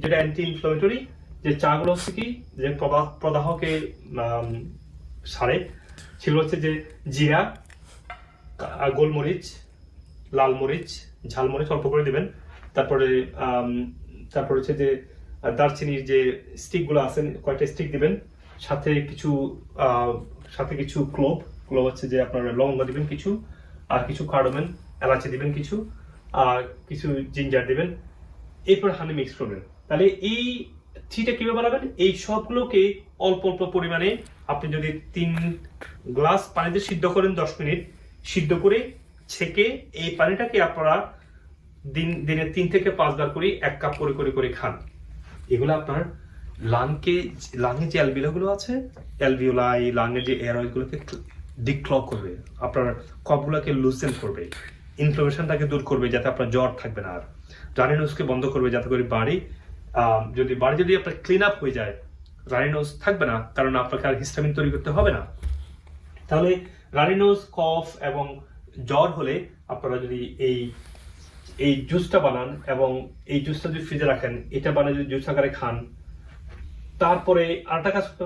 যেটা anti inflammatory, যে চাগুলো হচ্ছে কি যে প্রদাহকে সারে, সেগুলো হচ্ছে যে জিরা, গোলমরিচ, লাল মরিচ, ঝালমরিচ অল্প করে দিবেন। তারপরে হচ্ছে যে দারচিনির যে স্টিকগুলো আছে কয়েকটা স্টিক দিবেন, সাথে কিছু ক্লোভ হচ্ছে যে আপনার লবঙ্গ দিবেন কিছু, আর কিছু কার্ডামন, এলাচি দিবেন কিছু, আর কিছু জিঞ্জার দিবেন। এরপর হানি মিক্স করবেন। তাহলে এই টিটা কিভাবে বানাবেন? এই সবগুলোকে অল্প অল্প পরিমাণে আপনি যদি 3 গ্লাস পানিতে সিদ্ধ করেন 10 মিনিট, সিদ্ধ করে ছেঁকে এই পানিটাকে আপনারা দিনে 3 থেকে 5 বার করে 1 কাপ করে খান। এগুলো আপনার লাঙে যে অ্যালভিওলাগুলো আছে, অ্যালভিওলাই, লাঙে যে এয়ার ওয়েগুলোকে ডিক্লগ করবে, আপনার কফগুলোকে লুসেন করবে, ইনফ্লামেশনটাকে দূর করবে, যাতে আপনার জ্বর থাকবে না, আর রানি নোজকে বন্ধ করবে, যাতে করে বাড়ি যদি আপনার ক্লিন আপ হয়ে যায়, রানি নোজ থাকবে না, কারণ আপনাকে আর হিস্টামিন তৈরি করতে হবে না। তাহলে রানি নোজ, কফ এবং জ্বর হলে আপনারা যদি এই জুসটা বানান এবং এই জুসটা যদি ফ্রিজে রাখেন, এটা বানিয়ে যদি জুস আকারে খান, তারপরে আরেকটা কাজ করতে